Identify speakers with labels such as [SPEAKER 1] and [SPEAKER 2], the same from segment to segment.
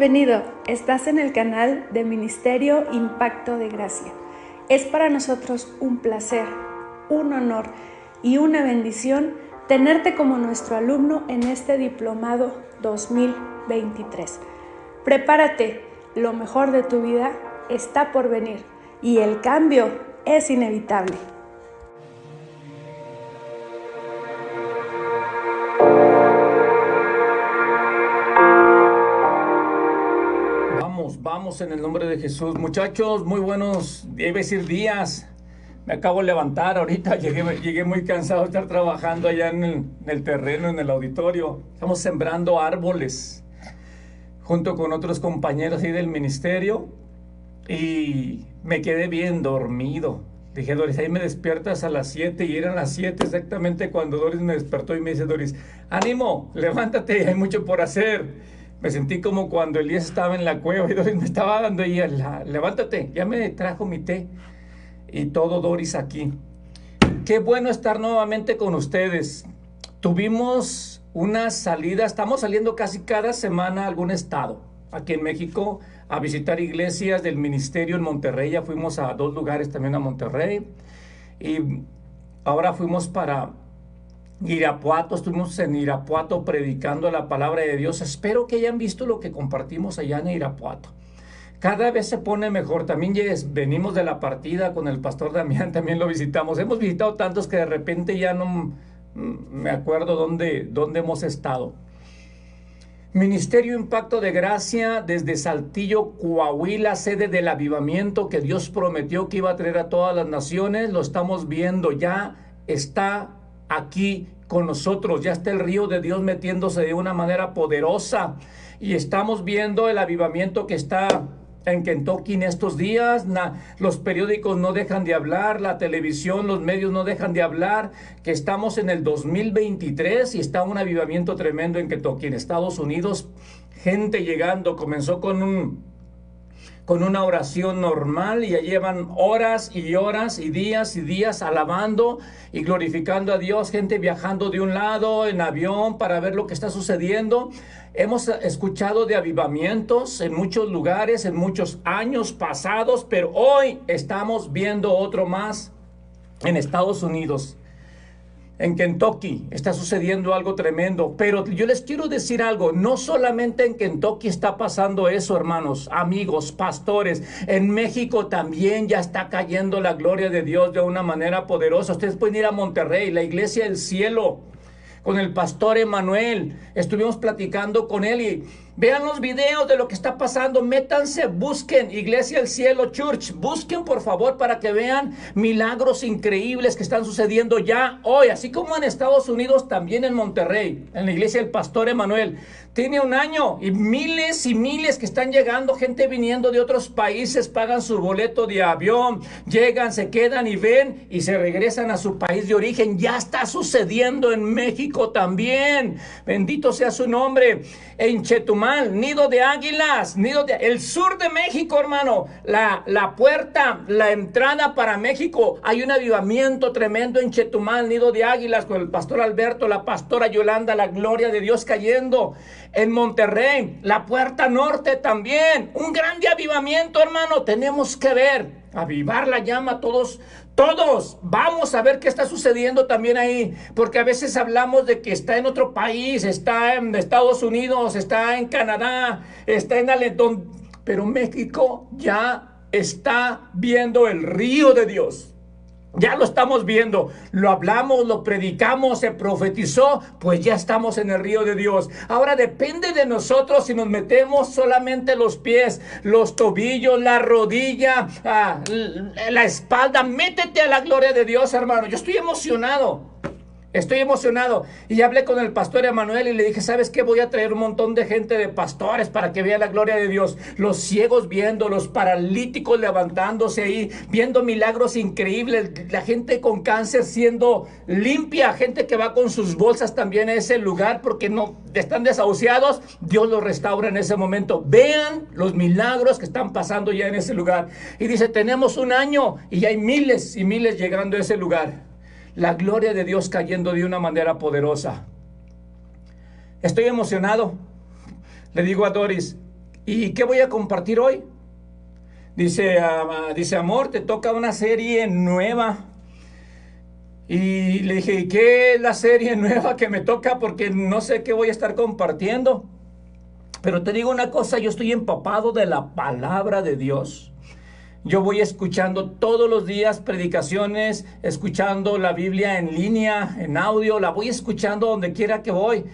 [SPEAKER 1] Bienvenido, estás en el canal de Ministerio Impacto de Gracia. Es para nosotros un placer, un honor y una bendición tenerte como nuestro alumno en este diplomado 2023. Prepárate, lo mejor de tu vida está por venir y el cambio es inevitable.
[SPEAKER 2] Vamos en el nombre de Jesús. Muchachos, muy buenos, iba a decir días. Me acabo de levantar ahorita, llegué muy cansado de estar trabajando allá en el terreno, en el auditorio. Estamos sembrando árboles junto con otros compañeros ahí del ministerio y me quedé bien dormido. Dije, Doris, ahí me despiertas a las 7 y eran las 7 exactamente cuando Doris me despertó y me dice, Doris, ánimo, levántate, hay mucho por hacer. Me sentí como cuando Elías estaba en la cueva y Doris me estaba dando ahí, levántate, ya me trajo mi té y todo Doris aquí. Qué bueno estar nuevamente con ustedes. Tuvimos una salida, estamos saliendo casi cada semana a algún estado. Aquí en México a visitar iglesias del ministerio en Monterrey, ya fuimos a 2 lugares también a Monterrey. Y ahora fuimos para Irapuato, estuvimos en Irapuato predicando la palabra de Dios. Espero que hayan visto lo que compartimos allá en Irapuato. Cada vez se pone mejor. También venimos de la partida con el pastor Damián, también lo visitamos. Hemos visitado tantos que de repente ya no me acuerdo dónde hemos estado. Ministerio Impacto de Gracia desde Saltillo, Coahuila, sede del avivamiento que Dios prometió que iba a traer a todas las naciones. Lo estamos viendo, ya está aquí con nosotros, ya está el río de Dios metiéndose de una manera poderosa y estamos viendo el avivamiento que está en Kentucky en estos días. Los periódicos no dejan de hablar, la televisión, los medios no dejan de hablar, que estamos en el 2023 y está un avivamiento tremendo en Kentucky, en Estados Unidos. Gente llegando, comenzó con una oración normal y ya llevan horas y horas y días alabando y glorificando a Dios, gente viajando de un lado en avión para ver lo que está sucediendo. Hemos escuchado de avivamientos en muchos lugares, en muchos años pasados, pero hoy estamos viendo otro más en Estados Unidos. En Kentucky está sucediendo algo tremendo, pero yo les quiero decir algo, no solamente en Kentucky está pasando eso, hermanos, amigos, pastores, en México también ya está cayendo la gloria de Dios de una manera poderosa. Ustedes pueden ir a Monterrey, la Iglesia del Cielo, con el pastor Emanuel, estuvimos platicando con él y vean los videos de lo que está pasando, métanse, busquen Iglesia del Cielo Church, busquen por favor para que vean milagros increíbles que están sucediendo ya hoy, así como en Estados Unidos, también en Monterrey, en la Iglesia del pastor Emanuel. Tiene un año y miles que están llegando, gente viniendo de otros países, pagan su boleto de avión, llegan, se quedan y ven y se regresan a su país de origen. Ya está sucediendo en México también, bendito sea su nombre. En Chetumal, nido de águilas, el sur de México, hermano, la puerta, la entrada para México, hay un avivamiento tremendo en Chetumal, nido de águilas, con el pastor Alberto, la pastora Yolanda, la gloria de Dios cayendo. En Monterrey, la puerta norte también, un grande avivamiento, hermano. Tenemos que ver, avivar la llama todos, vamos a ver qué está sucediendo también ahí, porque a veces hablamos de que está en otro país, está en Estados Unidos, está en Canadá, está en Aletón, pero México ya está viendo el río de Dios. Ya lo estamos viendo, lo hablamos, lo predicamos, se profetizó, pues ya estamos en el río de Dios. Ahora depende de nosotros si nos metemos solamente los pies, los tobillos, la rodilla, la espalda. Métete a la gloria de Dios, hermano. Yo estoy emocionado. Y hablé con el pastor Emanuel y le dije, ¿sabes qué? Voy a traer un montón de gente, de pastores, para que vean la gloria de Dios. Los ciegos viendo, los paralíticos levantándose ahí, viendo milagros increíbles, la gente con cáncer siendo limpia, gente que va con sus bolsas también a ese lugar porque no están desahuciados, Dios los restaura en ese momento. Vean los milagros que están pasando ya en ese lugar. Y dice, tenemos un año y hay miles y miles llegando a ese lugar. La gloria de Dios cayendo de una manera poderosa. Estoy emocionado. Le digo a Doris, ¿Y qué voy a compartir hoy? Dice, amor, te toca una serie nueva. Y le dije, ¿y qué es la serie nueva que me toca? Porque no sé qué voy a estar compartiendo. Pero te digo una cosa, yo estoy empapado de la palabra de Dios. Yo voy escuchando todos los días predicaciones, escuchando la Biblia en línea, en audio, la voy escuchando donde quiera que voy.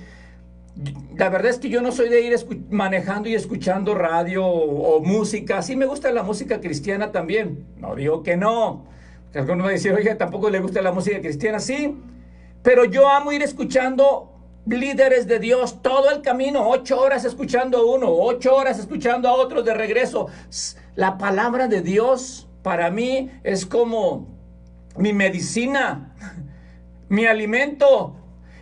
[SPEAKER 2] La verdad es que yo no soy de ir manejando y escuchando radio o música. Sí me gusta la música cristiana también. No digo que no. Que alguno va a decir, oye, tampoco le gusta la música cristiana. Sí, pero yo amo ir escuchando líderes de Dios todo el camino. 8 horas escuchando a uno, 8 horas escuchando a otros de regreso. La palabra de Dios para mí es como mi medicina, mi alimento.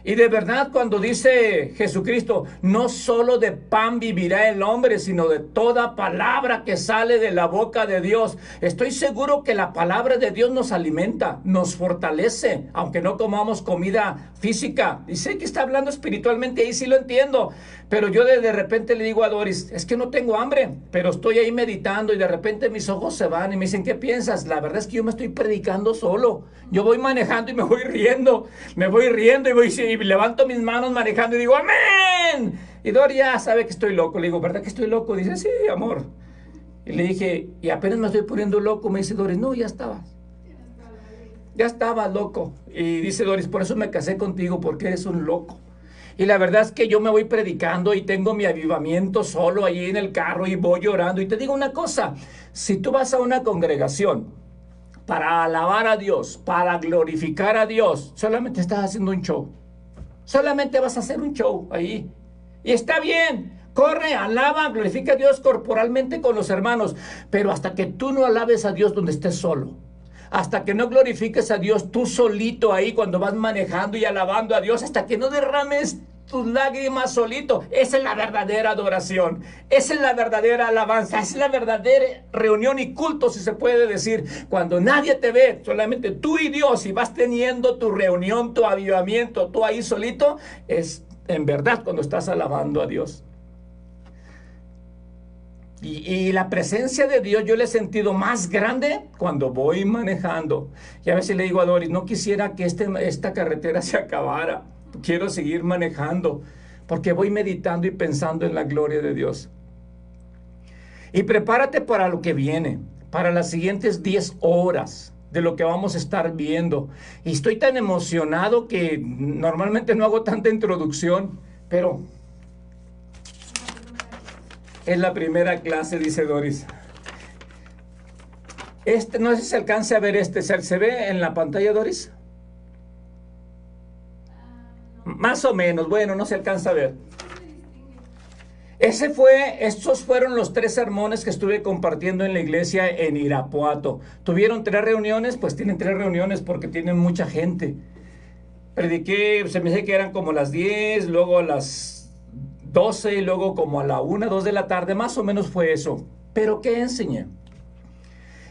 [SPEAKER 2] Y de verdad, cuando dice Jesucristo, no solo de pan vivirá el hombre, sino de toda palabra que sale de la boca de Dios. Estoy seguro que la palabra de Dios nos alimenta, nos fortalece, aunque no comamos comida física. Y sé que está hablando espiritualmente, ahí sí lo entiendo. Pero yo de repente le digo a Doris, es que no tengo hambre, pero estoy ahí meditando y de repente mis ojos se van y me dicen, ¿qué piensas? La verdad es que yo me estoy predicando solo. Yo voy manejando y me voy riendo y levanto mis manos manejando y digo, ¡amén! Y Doris ya sabe que estoy loco. Le digo, ¿verdad que estoy loco? Dice, sí, amor. Y le dije, y apenas me estoy poniendo loco. Me dice Doris, no, ya estabas. Ya estabas loco. Y dice Doris, por eso me casé contigo, porque eres un loco. Y la verdad es que yo me voy predicando y tengo mi avivamiento solo ahí en el carro y voy llorando. Y te digo una cosa, si tú vas a una congregación para alabar a Dios, para glorificar a Dios, solamente estás haciendo un show. Solamente vas a hacer un show ahí. Y está bien, corre, alaba, glorifica a Dios corporalmente con los hermanos. Pero hasta que tú no alabes a Dios donde estés solo, hasta que no glorifiques a Dios tú solito ahí cuando vas manejando y alabando a Dios, hasta que no derrames tus lágrimas solito, esa es la verdadera adoración, esa es la verdadera alabanza, esa es la verdadera reunión y culto, si se puede decir, cuando nadie te ve, solamente tú y Dios, y vas teniendo tu reunión, tu avivamiento, tú ahí solito, es en verdad cuando estás alabando a Dios. Y la presencia de Dios yo la he sentido más grande cuando voy manejando. Y a veces le digo a Doris, no quisiera que esta carretera se acabara. Quiero seguir manejando porque voy meditando y pensando en la gloria de Dios. Y prepárate para lo que viene, para las siguientes 10 horas de lo que vamos a estar viendo. Y estoy tan emocionado que normalmente no hago tanta introducción, pero es la primera clase, dice Doris. No sé si se alcance a ver ¿se ve en la pantalla, Doris? Más o menos, bueno, no se alcanza a ver. Estos fueron los 3 sermones que estuve compartiendo en la iglesia en Irapuato. ¿Tuvieron 3 reuniones? Pues tienen 3 reuniones porque tienen mucha gente. Prediqué, se me dice que eran como las 10, luego a las 12 y luego como a la 1, 2 de la tarde, más o menos fue eso. ¿Pero qué enseñé?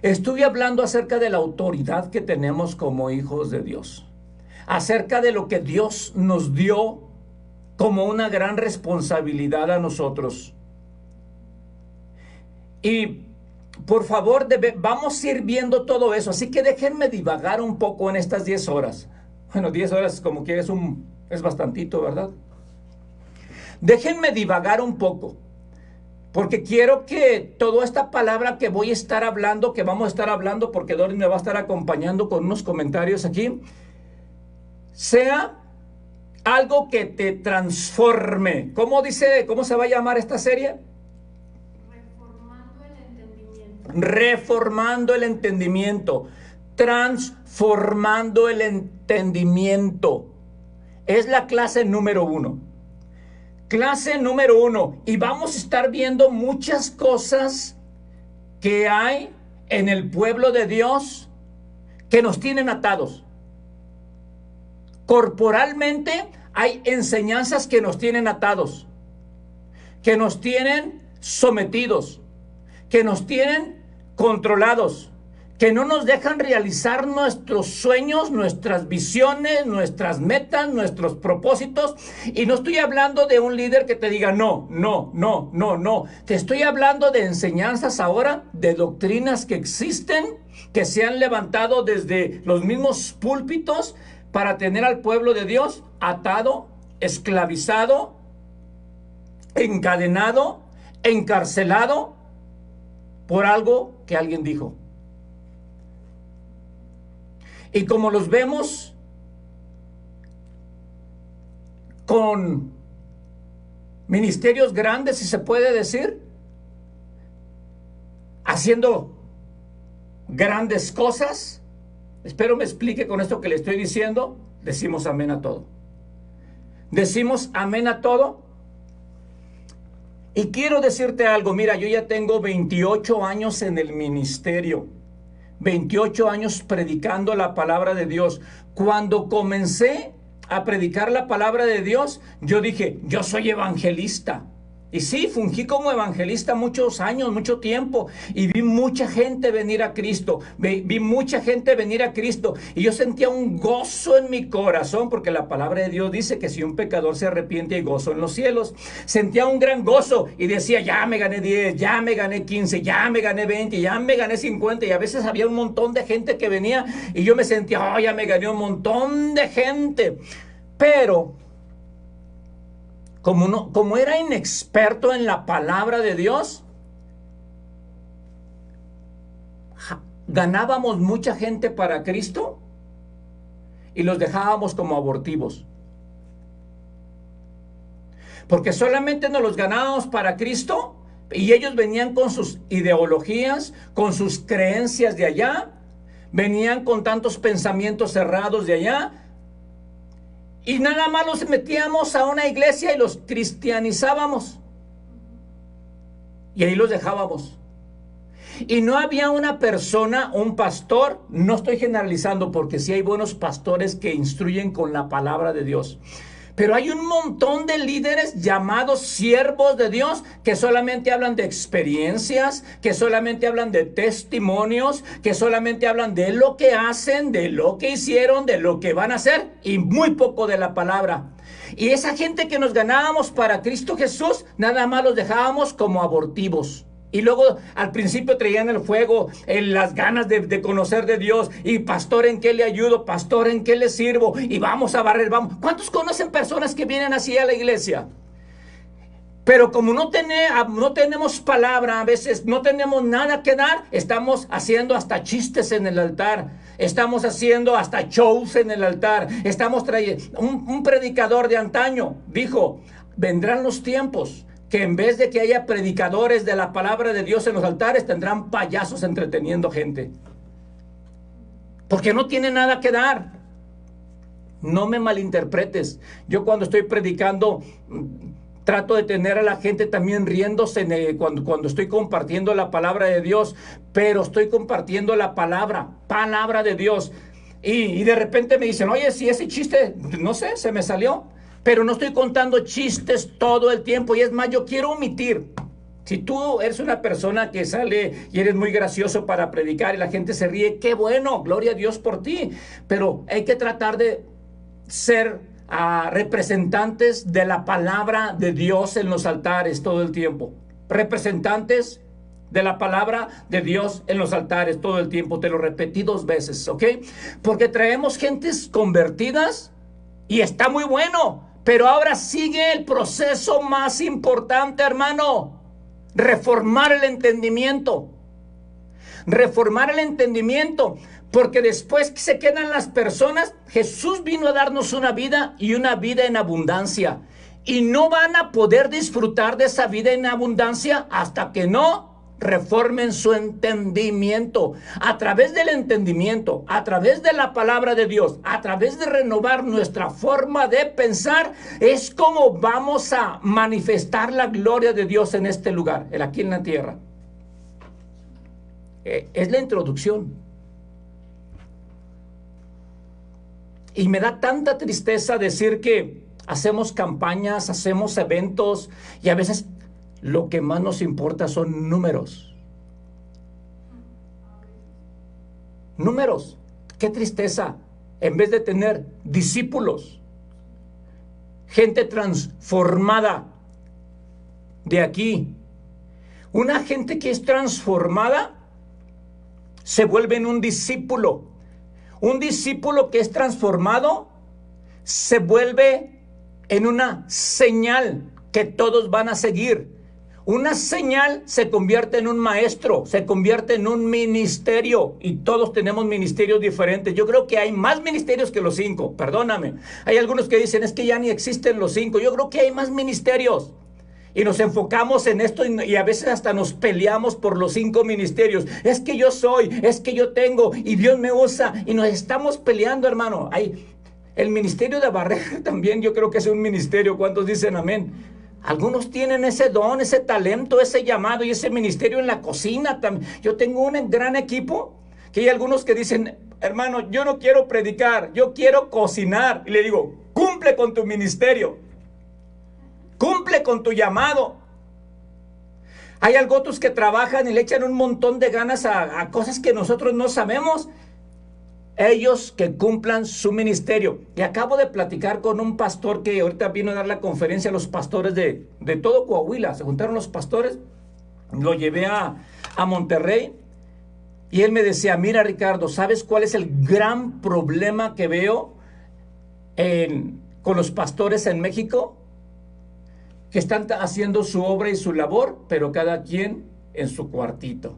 [SPEAKER 2] Estuve hablando acerca de la autoridad que tenemos como hijos de Dios, acerca de lo que Dios nos dio como una gran responsabilidad a nosotros. Y por favor, vamos a ir viendo todo eso, así que déjenme divagar un poco en estas 10 horas. Bueno, 10 horas como que es bastantito, ¿verdad? Déjenme divagar un poco, porque quiero que toda esta palabra que voy a estar hablando, que vamos a estar hablando, porque Doris me va a estar acompañando con unos comentarios aquí, sea algo que te transforme. ¿Cómo se va a llamar esta serie?
[SPEAKER 1] Reformando el entendimiento.
[SPEAKER 2] Reformando el entendimiento. Transformando el entendimiento. Es la clase número 1. Clase número 1. Y vamos a estar viendo muchas cosas que hay en el pueblo de Dios que nos tienen atados. Corporalmente hay enseñanzas que nos tienen atados, que nos tienen sometidos, que nos tienen controlados, que no nos dejan realizar nuestros sueños, nuestras visiones, nuestras metas, nuestros propósitos. Y no estoy hablando de un líder que te diga no, no, no, no, no. Te estoy hablando de enseñanzas ahora, de doctrinas que existen, que se han levantado desde los mismos púlpitos para tener al pueblo de Dios atado, esclavizado, encadenado, encarcelado por algo que alguien dijo. Y como los vemos con ministerios grandes, si se puede decir, haciendo grandes cosas, espero me explique con esto que le estoy diciendo, decimos amén a todo. Decimos amén a todo. Y quiero decirte algo, mira, yo ya tengo 28 años en el ministerio. 28 años predicando la palabra de Dios. Cuando comencé a predicar la palabra de Dios, yo dije, yo soy evangelista. Y sí, fungí como evangelista muchos años, mucho tiempo, y vi mucha gente venir a Cristo, vi mucha gente venir a Cristo, y yo sentía un gozo en mi corazón, porque la palabra de Dios dice que si un pecador se arrepiente hay gozo en los cielos. Sentía un gran gozo y decía, ya me gané 10, ya me gané 15, ya me gané 20, ya me gané 50, y a veces había un montón de gente que venía, y yo me sentía, oh, ya me gané un montón de gente. Pero como era inexperto en la palabra de Dios, ganábamos mucha gente para Cristo y los dejábamos como abortivos. Porque solamente nos los ganábamos para Cristo y ellos venían con sus ideologías, con sus creencias de allá, venían con tantos pensamientos cerrados de allá. Y nada más los metíamos a una iglesia y los cristianizábamos. Y ahí los dejábamos. Y no había una persona, un pastor, no estoy generalizando porque sí hay buenos pastores que instruyen con la palabra de Dios. Pero hay un montón de líderes llamados siervos de Dios que solamente hablan de experiencias, que solamente hablan de testimonios, que solamente hablan de lo que hacen, de lo que hicieron, de lo que van a hacer y muy poco de la palabra. Y esa gente que nos ganábamos para Cristo Jesús, nada más los dejábamos como abortivos. Y luego al principio traían el fuego, las ganas de conocer de Dios. Y pastor, ¿en qué le ayudo? Pastor, ¿en qué le sirvo? Y vamos a barrer, vamos. ¿Cuántos conocen personas que vienen así a la iglesia? Pero como no tenemos palabra, a veces no tenemos nada que dar, estamos haciendo hasta chistes en el altar. Estamos haciendo hasta shows en el altar. Estamos trayendo... Un predicador de antaño dijo, vendrán los tiempos que en vez de que haya predicadores de la palabra de Dios en los altares, tendrán payasos entreteniendo gente. Porque no tiene nada que dar. No me malinterpretes. Yo cuando estoy predicando, trato de tener a la gente también riéndose cuando estoy compartiendo la palabra de Dios. Pero estoy compartiendo la palabra de Dios. Y de repente me dicen, oye, si ese chiste, no sé, se me salió. Pero no estoy contando chistes todo el tiempo. Y es más, yo quiero omitir. Si tú eres una persona que sale y eres muy gracioso para predicar y la gente se ríe, qué bueno, gloria a Dios por ti. Pero hay que tratar de ser representantes de la palabra de Dios en los altares todo el tiempo. Representantes de la palabra de Dios en los altares todo el tiempo. Te lo repetí 2 veces, ¿ok? Porque traemos gentes convertidas y está muy bueno. Pero ahora sigue el proceso más importante, hermano. Reformar el entendimiento. Reformar el entendimiento. Porque después que se quedan las personas, Jesús vino a darnos una vida y una vida en abundancia. Y no van a poder disfrutar de esa vida en abundancia hasta que no reformen su entendimiento. A través del entendimiento, a través de la palabra de Dios, a través de renovar nuestra forma de pensar, es como vamos a manifestar la gloria de Dios en este lugar, aquí en la tierra. Es la introducción. Y me da tanta tristeza decir que hacemos campañas, hacemos eventos y a veces lo que más nos importa son números. números. Qué tristeza. En vez de tener discípulos, gente transformada de aquí. Una gente que es transformada se vuelve en un discípulo. Un discípulo que es transformado se vuelve en una señal que todos van a seguir. Una señal se convierte en un maestro, se convierte en un ministerio, y todos tenemos ministerios diferentes. Yo creo que hay más ministerios que los 5, perdóname. Hay algunos que dicen, es que ya ni existen los 5. Yo creo que hay más ministerios. Y nos enfocamos en esto y a veces hasta nos peleamos por los 5 ministerios. Es que yo soy, es que yo tengo y Dios me usa, y nos estamos peleando, hermano. El ministerio de barrer también yo creo que es un ministerio. ¿Cuántos dicen amén? Algunos tienen ese don, ese talento, ese llamado y ese ministerio en la cocina también. Yo tengo un gran equipo que hay algunos que dicen, hermano, yo no quiero predicar, yo quiero cocinar. Y le digo, cumple con tu ministerio, cumple con tu llamado. Hay otros que trabajan y le echan un montón de ganas a cosas que nosotros no sabemos. Ellos que cumplan su ministerio. Y acabo de platicar con un pastor que ahorita vino a dar la conferencia a los pastores de todo Coahuila. Se juntaron los pastores, lo llevé a Monterrey, y él me decía, mira Ricardo, ¿sabes cuál es el gran problema que veo con los pastores en México? Que están haciendo su obra y su labor, pero cada quien en su cuartito,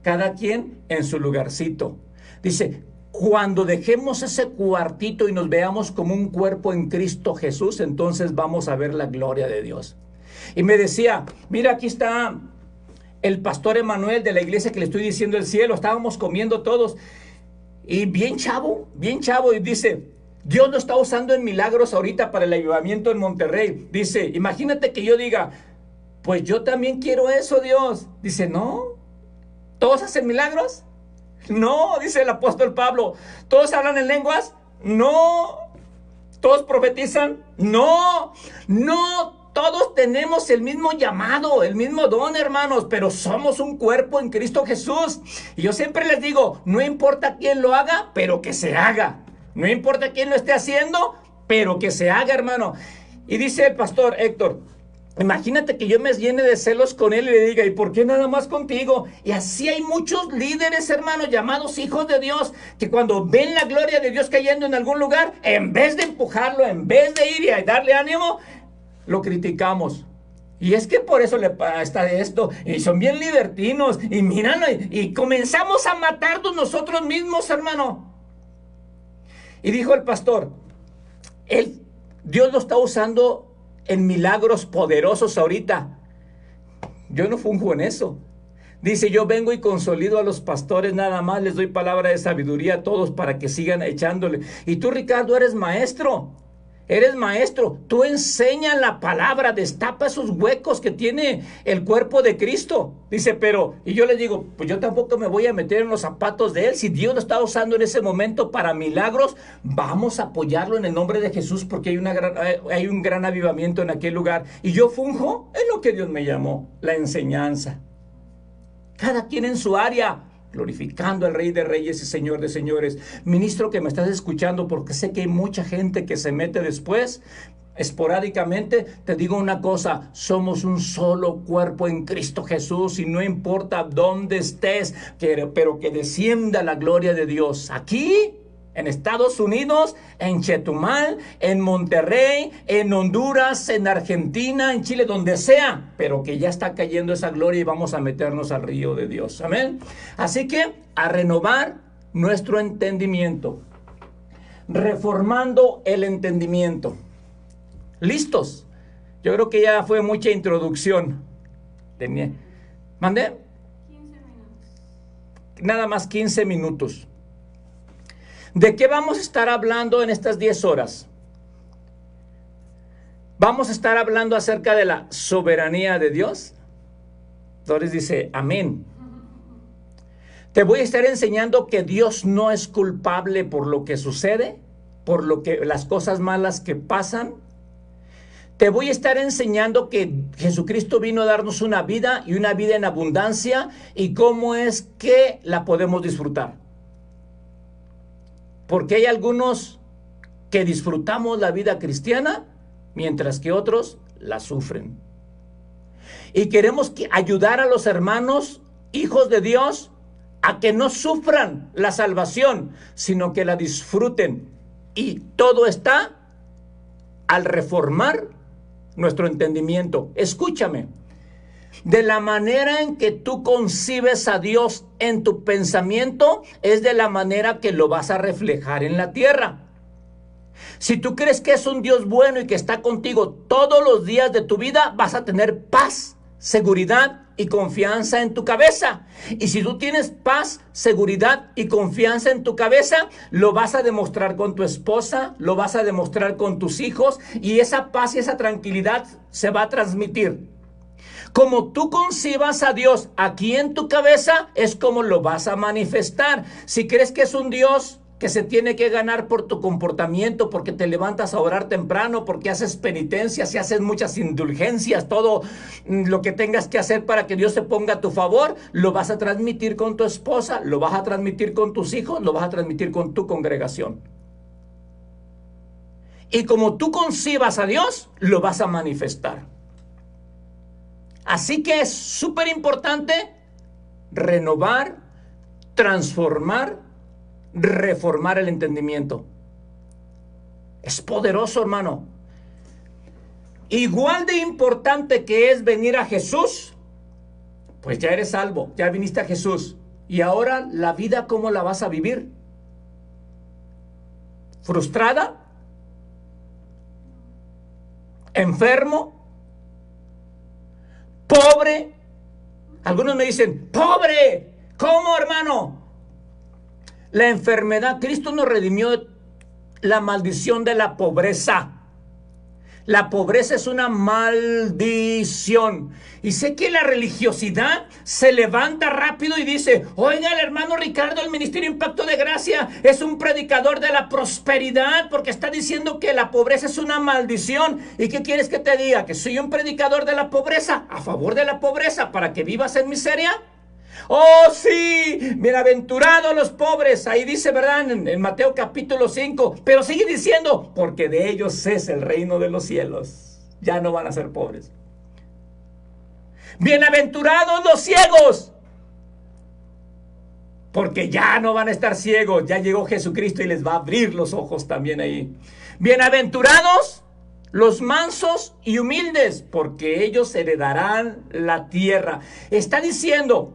[SPEAKER 2] cada quien en su lugarcito. Dice, cuando dejemos ese cuartito y nos veamos como un cuerpo en Cristo Jesús, entonces vamos a ver la gloria de Dios. Y me decía, mira, aquí está el pastor Emanuel de la iglesia que le estoy diciendo el cielo. Estábamos comiendo todos, y bien chavo, y dice, Dios lo está usando en milagros ahorita para el avivamiento en Monterrey. Dice, imagínate que yo diga, pues yo también quiero eso, Dios. Dice, no, ¿todos hacen milagros? No, dice el apóstol Pablo. ¿Todos hablan en lenguas? No. ¿Todos profetizan? No. No, todos tenemos el mismo llamado, el mismo don, hermanos, pero somos un cuerpo en Cristo Jesús. Y yo siempre les digo, no importa quién lo haga, pero que se haga. No importa quién lo esté haciendo, pero que se haga, hermano. Y dice el pastor Héctor, imagínate que yo me llene de celos con él y le diga, ¿y por qué nada más contigo? Y así hay muchos líderes, hermanos, llamados hijos de Dios, que cuando ven la gloria de Dios cayendo en algún lugar, en vez de empujarlo, en vez de ir y darle ánimo, lo criticamos. Y es que por eso le pasa esto, y son bien libertinos, y míralo, y comenzamos a matarnos nosotros mismos, hermano. Y dijo el pastor, Dios lo está usando en milagros poderosos ahorita. Yo no funjo en eso. Dice, yo vengo y consolido a los pastores, nada más les doy palabra de sabiduría a todos para que sigan echándole. Y tú, Ricardo, eres maestro. Tú enseñas la palabra, destapa esos huecos que tiene el cuerpo de Cristo. Dice, y yo le digo, pues yo tampoco me voy a meter en los zapatos de él. Si Dios lo está usando en ese momento para milagros, vamos a apoyarlo en el nombre de Jesús, porque hay un gran avivamiento en aquel lugar. Y yo funjo en lo que Dios me llamó, la enseñanza. Cada quien en su área, glorificando al Rey de Reyes y Señor de Señores. Ministro que me estás escuchando, porque sé que hay mucha gente que se mete después, esporádicamente, te digo una cosa, somos un solo cuerpo en Cristo Jesús, y no importa dónde estés, pero que descienda la gloria de Dios. Aquí, en Estados Unidos, en Chetumal, en Monterrey, en Honduras, en Argentina, en Chile, donde sea, pero que ya está cayendo esa gloria y vamos a meternos al río de Dios. Amén. Así que a renovar nuestro entendimiento, reformando el entendimiento. ¿Listos? Yo creo que ya fue mucha introducción. ¿Mandé? 15 minutos. Nada más 15 minutos. ¿De qué vamos a estar hablando en estas 10 horas? Vamos a estar hablando acerca de la soberanía de Dios. Doris dice, amén. Te voy a estar enseñando que Dios no es culpable por lo que sucede, por las cosas malas que pasan. Te voy a estar enseñando que Jesucristo vino a darnos una vida, y una vida en abundancia, y cómo es que la podemos disfrutar. Porque hay algunos que disfrutamos la vida cristiana, mientras que otros la sufren. Y queremos ayudar a los hermanos, hijos de Dios, a que no sufran la salvación, sino que la disfruten. Y todo está al reformar nuestro entendimiento. Escúchame, de la manera en que tú concibes a Dios en tu pensamiento, es de la manera que lo vas a reflejar en la tierra. Si tú crees que es un Dios bueno y que está contigo todos los días de tu vida, vas a tener paz, seguridad y confianza en tu cabeza. Y si tú tienes paz, seguridad y confianza en tu cabeza, lo vas a demostrar con tu esposa, lo vas a demostrar con tus hijos, y esa paz y esa tranquilidad se va a transmitir. Como tú concibas a Dios aquí en tu cabeza, es como lo vas a manifestar. Si crees que es un Dios que se tiene que ganar por tu comportamiento, porque te levantas a orar temprano, porque haces penitencias y haces muchas indulgencias, todo lo que tengas que hacer para que Dios se ponga a tu favor, lo vas a transmitir con tu esposa, lo vas a transmitir con tus hijos, lo vas a transmitir con tu congregación. Y como tú concibas a Dios, lo vas a manifestar. Así que es súper importante renovar, transformar, reformar el entendimiento. Es poderoso, hermano. Igual de importante que es venir a Jesús, pues ya eres salvo, ya viniste a Jesús. Y ahora la vida, ¿cómo la vas a vivir? ¿Frustrada? ¿Enfermo? ¿Pobre? Algunos me dicen, ¡pobre! ¿Cómo, hermano? La enfermedad, Cristo nos redimió la maldición de la pobreza. La pobreza es una maldición. Y sé que la religiosidad se levanta rápido y dice, oiga, el hermano Ricardo, el Ministerio Impacto de Gracia, es un predicador de la prosperidad, porque está diciendo que la pobreza es una maldición. ¿Y qué quieres que te diga? ¿Que soy un predicador de la pobreza? ¿A favor de la pobreza para que vivas en miseria? Oh, sí, bienaventurados los pobres. Ahí dice, ¿verdad? En Mateo capítulo 5. Pero sigue diciendo, porque de ellos es el reino de los cielos. Ya no van a ser pobres. Bienaventurados los ciegos, porque ya no van a estar ciegos. Ya llegó Jesucristo y les va a abrir los ojos también ahí. Bienaventurados los mansos y humildes, porque ellos heredarán la tierra. Está diciendo,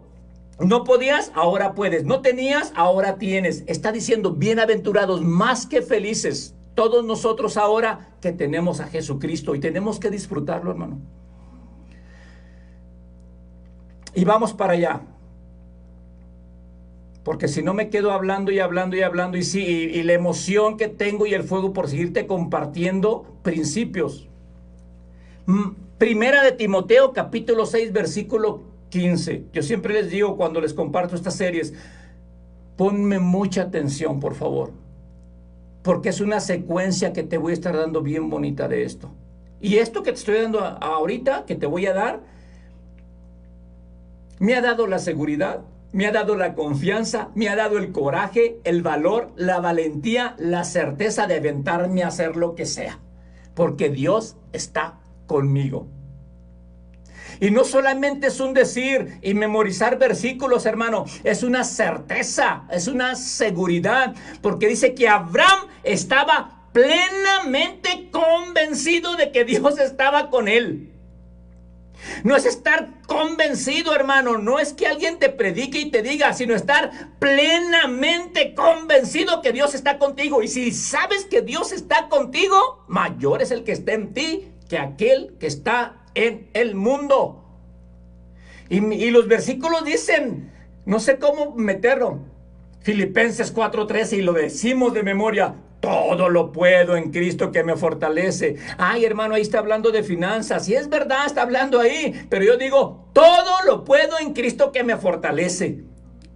[SPEAKER 2] no podías, ahora puedes. No tenías, ahora tienes. Está diciendo, bienaventurados, más que felices, todos nosotros ahora que tenemos a Jesucristo, y tenemos que disfrutarlo, hermano. Y vamos para allá, porque si no me quedo hablando y hablando y hablando, y sí, y la emoción que tengo y el fuego por seguirte compartiendo principios. Primera de Timoteo capítulo 6 versículo 15. Yo siempre les digo cuando les comparto estas series, ponme mucha atención, por favor, porque es una secuencia que te voy a estar dando bien bonita de esto. Y esto que te estoy dando ahorita, que te voy a dar, me ha dado la seguridad, me ha dado la confianza, me ha dado el coraje, el valor, la valentía, la certeza de aventarme a hacer lo que sea, porque Dios está conmigo. Y no solamente es un decir y memorizar versículos, hermano, es una certeza, es una seguridad, porque dice que Abraham estaba plenamente convencido de que Dios estaba con él. No es estar convencido, hermano, no es que alguien te predique y te diga, sino estar plenamente convencido que Dios está contigo. Y si sabes que Dios está contigo, mayor es el que está en ti que aquel que está en el mundo. Y los versículos dicen, no sé cómo meterlo, Filipenses 4:13, y lo decimos de memoria, todo lo puedo en Cristo que me fortalece. Ay, hermano, ahí está hablando de finanzas, y es verdad, está hablando ahí, pero yo digo, todo lo puedo en Cristo que me fortalece.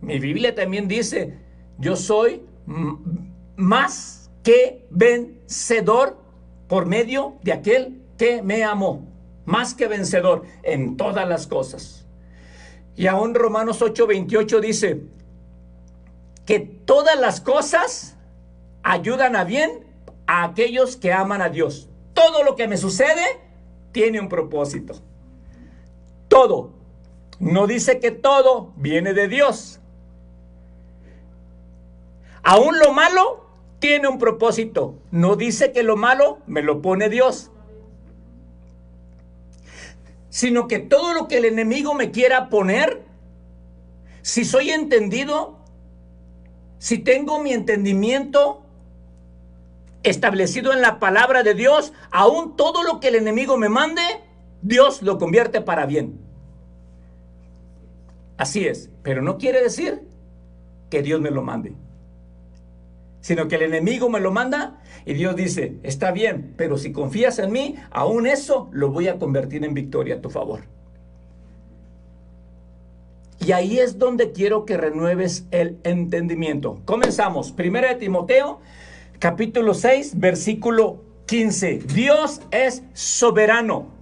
[SPEAKER 2] Mi Biblia también dice, yo soy más que vencedor por medio de aquel que me amó. Más que vencedor en todas las cosas. Y aún Romanos 8:28 dice que todas las cosas ayudan a bien a aquellos que aman a Dios. Todo lo que me sucede tiene un propósito. Todo. No dice que todo viene de Dios. Aún lo malo tiene un propósito. No dice que lo malo me lo pone Dios. Sino que todo lo que el enemigo me quiera poner, si soy entendido, si tengo mi entendimiento establecido en la palabra de Dios, aún todo lo que el enemigo me mande, Dios lo convierte para bien. Así es, pero no quiere decir que Dios me lo mande, sino que el enemigo me lo manda y Dios dice, está bien, pero si confías en mí, aún eso lo voy a convertir en victoria a tu favor. Y ahí es donde quiero que renueves el entendimiento. Comenzamos. 1 de Timoteo, capítulo 6, versículo 15. Dios es soberano.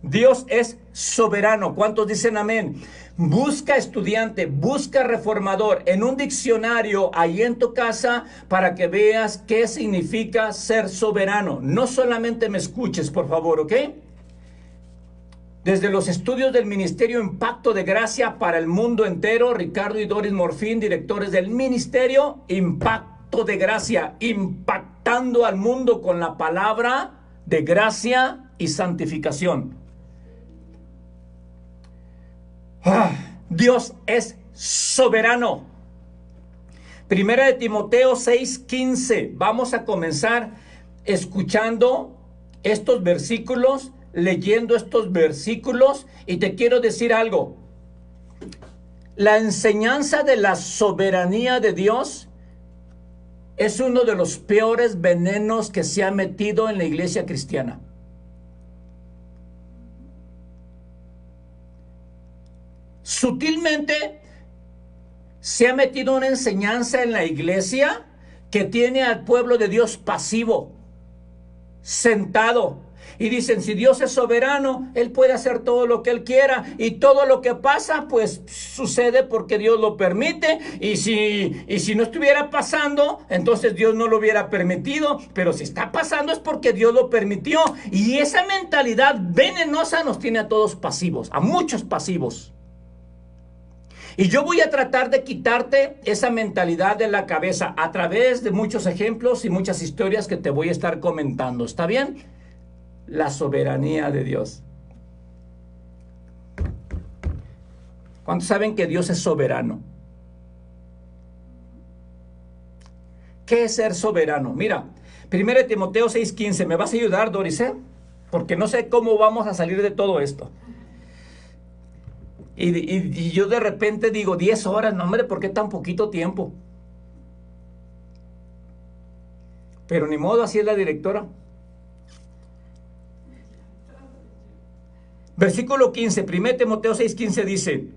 [SPEAKER 2] Dios es soberano. ¿Cuántos dicen amén? Busca estudiante, busca reformador en un diccionario ahí en tu casa para que veas qué significa ser soberano. No solamente me escuches, por favor, ¿ok? Desde los estudios del Ministerio Impacto de Gracia para el mundo entero, Ricardo y Doris Morfín, directores del Ministerio Impacto de Gracia, impactando al mundo con la palabra de gracia y santificación. Dios es soberano. 1 de Timoteo 6:15. Vamos a comenzar escuchando estos versículos, leyendo estos versículos, y te quiero decir algo. La enseñanza de la soberanía de Dios es uno de los peores venenos que se ha metido en la iglesia cristiana. Sutilmente se ha metido una enseñanza en la iglesia que tiene al pueblo de Dios pasivo, sentado. Y dicen, si Dios es soberano, Él puede hacer todo lo que Él quiera. Y todo lo que pasa, pues sucede porque Dios lo permite. Y si no estuviera pasando, entonces Dios no lo hubiera permitido. Pero si está pasando es porque Dios lo permitió. Y esa mentalidad venenosa nos tiene a todos pasivos, a muchos pasivos. Y yo voy a tratar de quitarte esa mentalidad de la cabeza a través de muchos ejemplos y muchas historias que te voy a estar comentando. ¿Está bien? La soberanía de Dios. ¿Cuántos saben que Dios es soberano? ¿Qué es ser soberano? Mira, 1 Timoteo 6:15. ¿Me vas a ayudar, Doris? Porque no sé cómo vamos a salir de todo esto. Y yo de repente digo, 10 horas, no hombre, ¿por qué tan poquito tiempo? Pero ni modo, así es la directora. Versículo 15, 1 Timoteo 6:15 dice,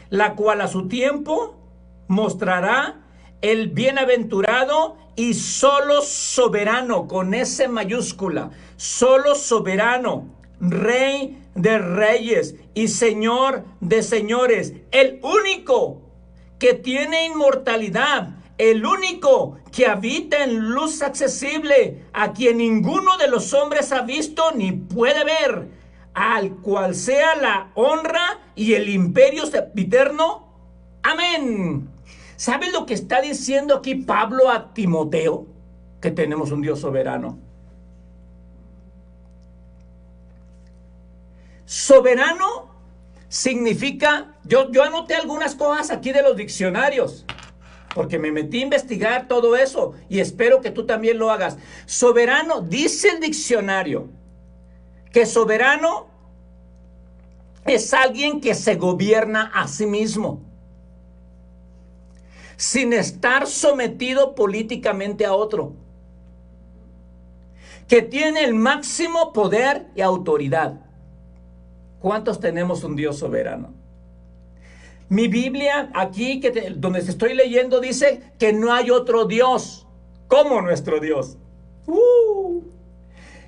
[SPEAKER 2] la cual a su tiempo mostrará el bienaventurado y solo soberano, con S mayúscula, solo soberano, Rey de reyes y Señor de señores, el único que tiene inmortalidad, el único que habita en luz accesible, a quien ninguno de los hombres ha visto ni puede ver, al cual sea la honra y el imperio eterno. Amén. ¿Sabes lo que está diciendo aquí Pablo a Timoteo? Que tenemos un Dios soberano. Soberano significa, yo anoté algunas cosas aquí de los diccionarios, porque me metí a investigar todo eso y espero que tú también lo hagas. Soberano, dice el diccionario, que soberano es alguien que se gobierna a sí mismo, sin estar sometido políticamente a otro, que tiene el máximo poder y autoridad. ¿Cuántos tenemos un Dios soberano? Mi Biblia aquí, donde te estoy leyendo, dice que no hay otro Dios como nuestro Dios.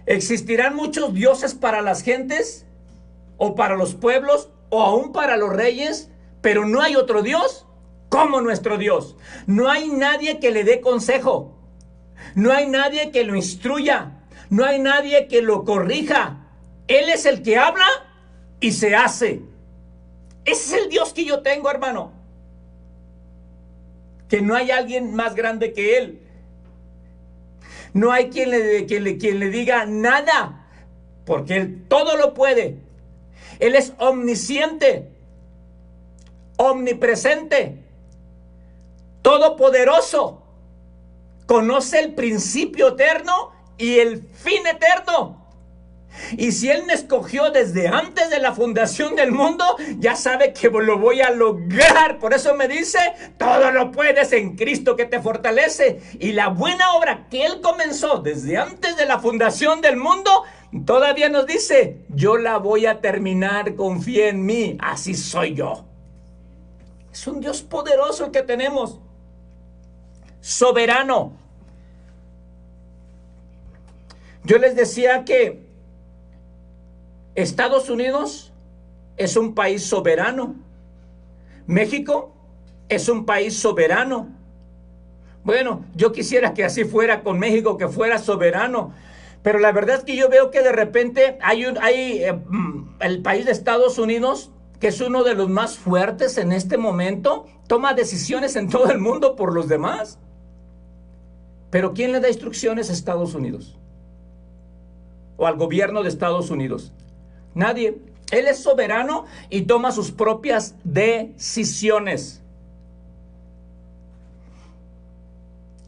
[SPEAKER 2] ¿Existirán muchos dioses para las gentes? ¿O para los pueblos? ¿O aún para los reyes? Pero no hay otro Dios como nuestro Dios. No hay nadie que le dé consejo. No hay nadie que lo instruya. No hay nadie que lo corrija. Él es el que habla y se hace. Ese es el Dios que yo tengo, hermano. Que no hay alguien más grande que Él. No hay quien le diga nada, porque Él todo lo puede. Él es omnisciente, omnipresente, todopoderoso. Conoce el principio eterno y el fin eterno. Y si Él me escogió desde antes de la fundación del mundo, ya sabe que lo voy a lograr. Por eso me dice, todo lo puedes en Cristo que te fortalece. Y la buena obra que Él comenzó desde antes de la fundación del mundo, todavía nos dice, yo la voy a terminar, confía en mí, así soy yo. Es un Dios poderoso el que tenemos. Soberano. Yo les decía que Estados Unidos es un país soberano. México es un país soberano. Bueno, yo quisiera que así fuera con México, que fuera soberano. Pero la verdad es que yo veo que de repente el país de Estados Unidos, que es uno de los más fuertes en este momento, toma decisiones en todo el mundo por los demás. Pero ¿quién le da instrucciones a Estados Unidos? O al gobierno de Estados Unidos. Nadie. Él es soberano y toma sus propias decisiones.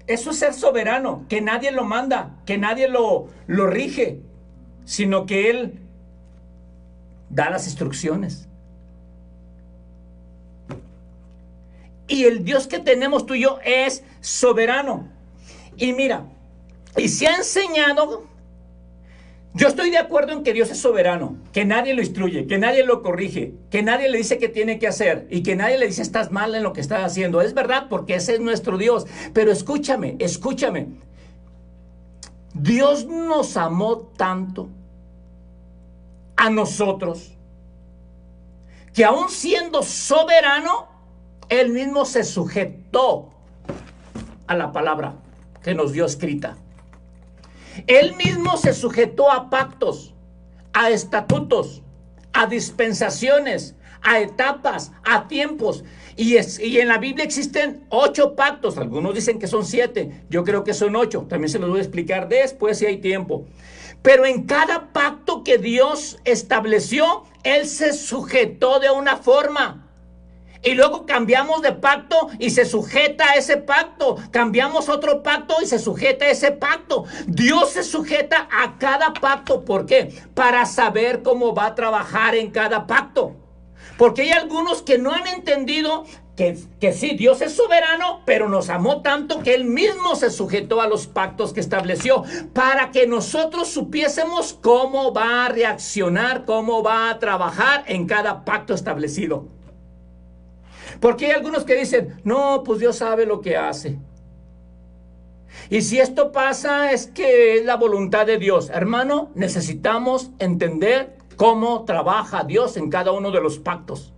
[SPEAKER 2] Eso es ser soberano, que nadie lo manda, que nadie lo rige, sino que Él da las instrucciones. Y el Dios que tenemos tú y yo es soberano. Y mira, y se ha enseñado. Yo estoy de acuerdo en que Dios es soberano, que nadie lo instruye, que nadie lo corrige, que nadie le dice qué tiene que hacer y que nadie le dice estás mal en lo que estás haciendo. Es verdad, porque ese es nuestro Dios. Pero escúchame. Dios nos amó tanto a nosotros que aún siendo soberano, Él mismo se sujetó a la palabra que nos dio escrita. Él mismo se sujetó a pactos, a estatutos, a dispensaciones, a etapas, a tiempos. Y en la Biblia existen 8 pactos. Algunos dicen que son 7. Yo creo que son 8. También se los voy a explicar después si hay tiempo. Pero en cada pacto que Dios estableció, Él se sujetó de una forma. Y luego cambiamos de pacto y se sujeta a ese pacto. Cambiamos otro pacto y se sujeta a ese pacto. Dios se sujeta a cada pacto. ¿Por qué? Para saber cómo va a trabajar en cada pacto. Porque hay algunos que no han entendido que sí, Dios es soberano, pero nos amó tanto que Él mismo se sujetó a los pactos que estableció para que nosotros supiésemos cómo va a reaccionar, cómo va a trabajar en cada pacto establecido. Porque hay algunos que dicen, no, pues Dios sabe lo que hace. Y si esto pasa es que es la voluntad de Dios. Hermano, necesitamos entender cómo trabaja Dios en cada uno de los pactos.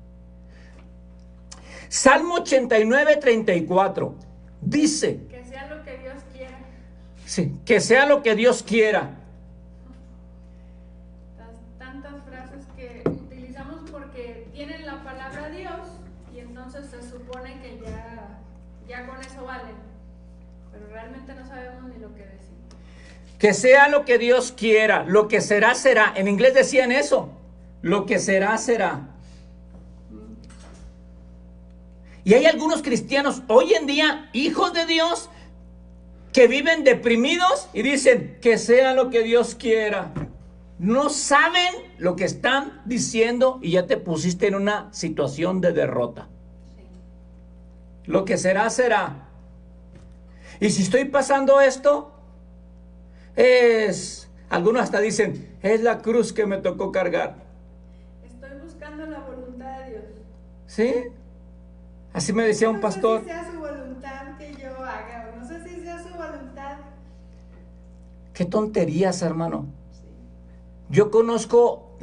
[SPEAKER 2] Salmo 89:34 dice,
[SPEAKER 1] que sea lo que Dios quiera.
[SPEAKER 2] Sí, que sea lo que Dios quiera.
[SPEAKER 1] Tantas frases que utilizamos porque tienen la palabra Dios. Entonces se supone que ya con eso vale, pero realmente no sabemos ni lo que decir.
[SPEAKER 2] Que sea lo que Dios quiera, lo que será, será. En inglés decían eso, lo que será, será. Y hay algunos cristianos hoy en día, hijos de Dios, que viven deprimidos y dicen que sea lo que Dios quiera. No saben lo que están diciendo y ya te pusiste en una situación de derrota. Lo que será, será. Y si estoy pasando esto, algunos hasta dicen, es la cruz que me tocó cargar.
[SPEAKER 1] Estoy buscando la voluntad de Dios.
[SPEAKER 2] ¿Sí? Así me decía un pastor.
[SPEAKER 1] No sé si sea su voluntad que yo haga, no sé si sea su voluntad.
[SPEAKER 2] Qué tonterías, hermano. Sí. Yo conozco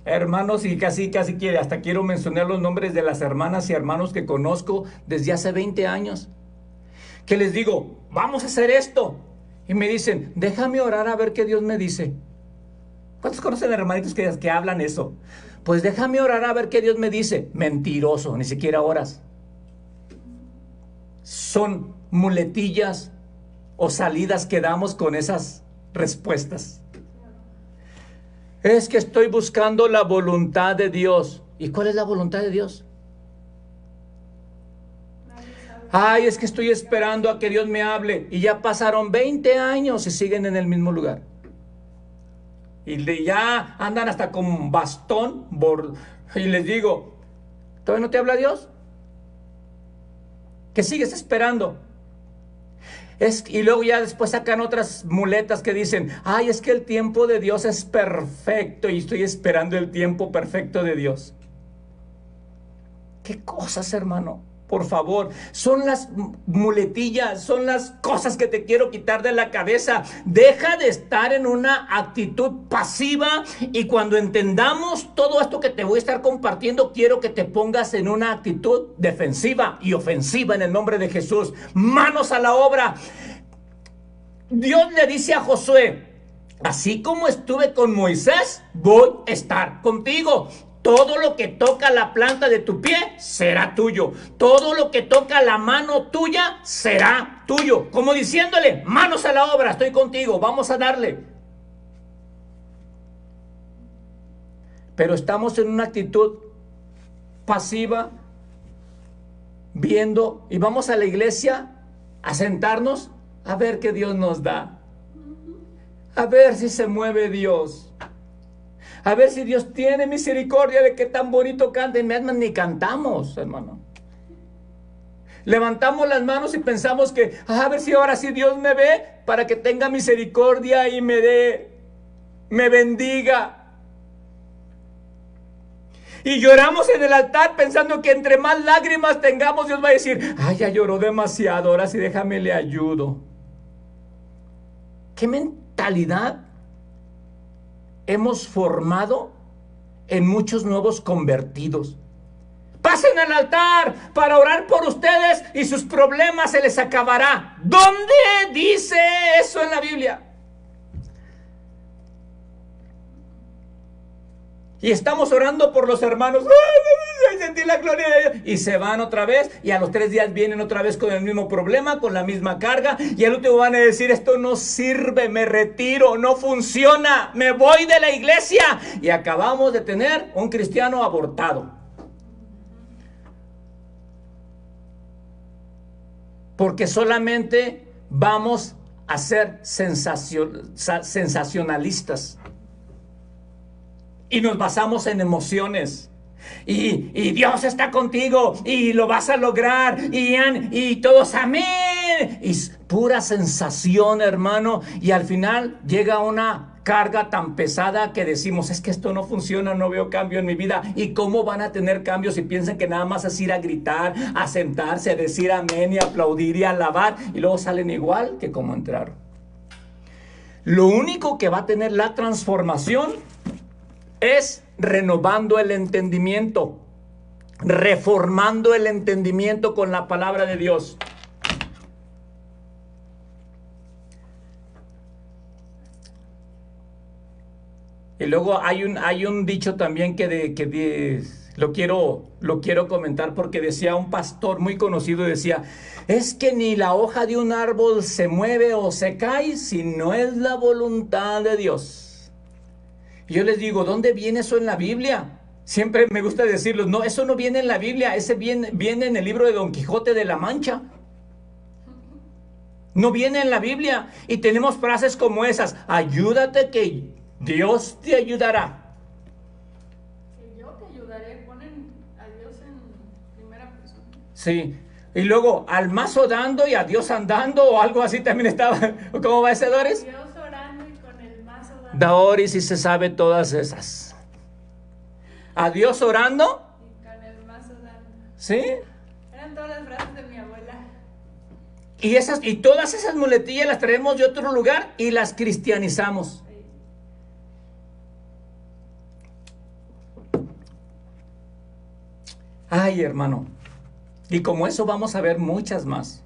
[SPEAKER 2] hermanos y casi hasta quiero mencionar los nombres de las hermanas y hermanos que conozco desde hace 20 años. que les digo, vamos a hacer esto. Y me dicen, déjame orar a ver qué Dios me dice. ¿Cuántos conocen hermanitos que hablan eso? Pues déjame orar a ver qué Dios me dice. Mentiroso, ni siquiera oras. Son muletillas o salidas que damos con esas respuestas. Es que estoy buscando la voluntad de Dios. ¿Y cuál es la voluntad de Dios? Ay, es que estoy esperando a que Dios me hable. Y ya pasaron 20 años y siguen en el mismo lugar. Y ya andan hasta con bastón. Y les digo, ¿todavía no te habla Dios? ¿Qué sigues esperando? Y luego ya después sacan otras muletas que dicen, ay, es que el tiempo de Dios es perfecto y estoy esperando el tiempo perfecto de Dios. ¿Qué cosas, hermano? Por favor, son las muletillas, son las cosas que te quiero quitar de la cabeza. Deja de estar en una actitud pasiva, y cuando entendamos todo esto que te voy a estar compartiendo, quiero que te pongas en una actitud defensiva y ofensiva en el nombre de Jesús. Manos a la obra. Dios le dice a Josué, así como estuve con Moisés, voy a estar contigo. Todo lo que toca la planta de tu pie será tuyo. Todo lo que toca la mano tuya será tuyo. Como diciéndole, manos a la obra, estoy contigo, vamos a darle. Pero estamos en una actitud pasiva, viendo, y vamos a la iglesia a sentarnos a ver qué Dios nos da. A ver si se mueve Dios. A ver si Dios tiene misericordia de que tan bonito canten. Ni cantamos, hermano. Levantamos las manos y pensamos que a ver si ahora sí Dios me ve para que tenga misericordia y me bendiga. Y lloramos en el altar pensando que entre más lágrimas tengamos, Dios va a decir, ay, ya lloró demasiado, ahora sí déjame le ayudo. ¿Qué mentalidad hemos formado en muchos nuevos convertidos? Pasen al altar para orar por ustedes y sus problemas se les acabará. ¿Dónde dice eso en la Biblia? Y estamos orando por los hermanos. ¡Ay, sentí la gloria de Dios! Y se van otra vez, y a los 3 días vienen otra vez con el mismo problema, con la misma carga, y al último van a decir, esto no sirve, me retiro, no funciona, me voy de la iglesia. Y acabamos de tener un cristiano abortado. Porque solamente vamos a ser sensacionalistas. Y nos basamos en emociones. Y Dios está contigo. Y lo vas a lograr. Y todos amén. Y pura sensación, hermano. Y al final llega una carga tan pesada que decimos, es que esto no funciona, no veo cambio en mi vida. ¿Y cómo van a tener cambios si piensan que nada más es ir a gritar, a sentarse, a decir amén y aplaudir y alabar? Y luego salen igual que como entraron. Lo único que va a tener la transformación es renovando el entendimiento, reformando el entendimiento con la palabra de Dios. Y luego hay un dicho también que lo quiero comentar, porque decía un pastor muy conocido, decía, es que ni la hoja de un árbol se mueve o se cae si no es la voluntad de Dios. Y yo les digo, ¿dónde viene eso en la Biblia? Siempre me gusta decirlo, no, eso no viene en la Biblia, ese viene en el libro de Don Quijote de la Mancha. No viene en la Biblia. Y tenemos frases como esas, ayúdate que Dios te ayudará.
[SPEAKER 1] Que yo te ayudaré, ponen a Dios en primera persona.
[SPEAKER 2] Sí, y luego al mazo dando y a Dios andando, o algo así también estaba. ¿Cómo va ese, Doris?
[SPEAKER 1] Dios orando y con el mazo dando.
[SPEAKER 2] Doris sí se sabe todas esas. A Dios orando.
[SPEAKER 1] Y con el mazo dando.
[SPEAKER 2] ¿Sí?
[SPEAKER 1] Eran todas las frases de mi abuela.
[SPEAKER 2] Y todas esas muletillas las traemos de otro lugar y las cristianizamos. Ay, hermano. Y como eso vamos a ver muchas más.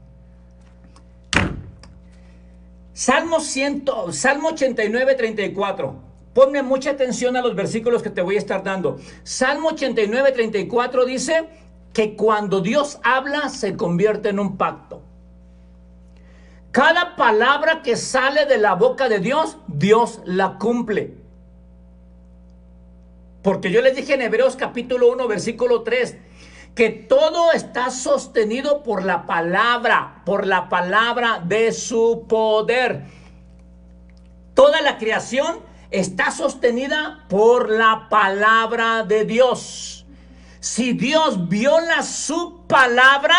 [SPEAKER 2] Salmo 89, 34. Ponme mucha atención a los versículos que te voy a estar dando. Salmo 89, 34 dice que cuando Dios habla se convierte en un pacto. Cada palabra que sale de la boca de Dios, Dios la cumple. Porque yo les dije en Hebreos capítulo 1, versículo 3, que todo está sostenido por la palabra de su poder. Toda la creación está sostenida por la palabra de Dios. Si Dios viola su palabra,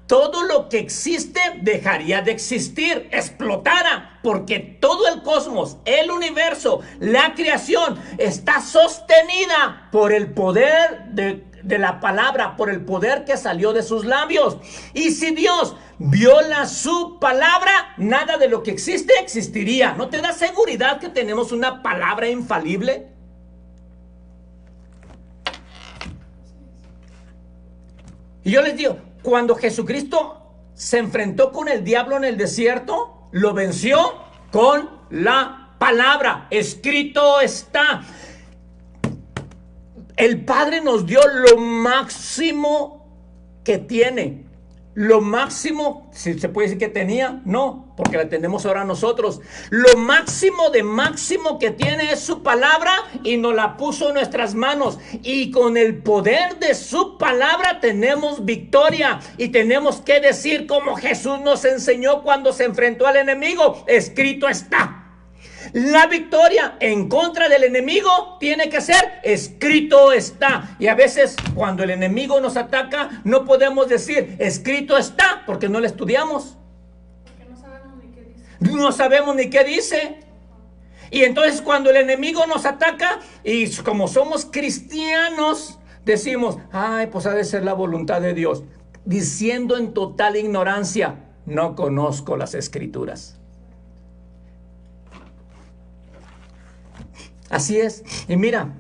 [SPEAKER 2] todo lo que existe dejaría de existir, explotara, porque todo el cosmos, el universo, la creación está sostenida por el poder de la palabra, por el poder que salió de sus labios. Y si Dios viola su palabra, nada de lo que existe existiría. ¿No te da seguridad que tenemos una palabra infalible? Y yo les digo, cuando Jesucristo se enfrentó con el diablo en el desierto, lo venció con la palabra. Escrito está. El Padre nos dio lo máximo que tiene. Lo máximo, si se puede decir que tenía, no, porque la tenemos ahora nosotros. Lo máximo de máximo que tiene es su palabra y nos la puso en nuestras manos. Y con el poder de su palabra tenemos victoria. Y tenemos que decir como Jesús nos enseñó cuando se enfrentó al enemigo: escrito está. La victoria en contra del enemigo tiene que ser escrito está. Y a veces cuando el enemigo nos ataca no podemos decir escrito está porque no lo estudiamos.
[SPEAKER 1] Porque no sabemos ni qué dice.
[SPEAKER 2] No sabemos ni qué dice. Y entonces cuando el enemigo nos ataca y como somos cristianos decimos, ay, pues ha de ser la voluntad de Dios. Diciendo en total ignorancia, no conozco las escrituras. Así es. Y mira,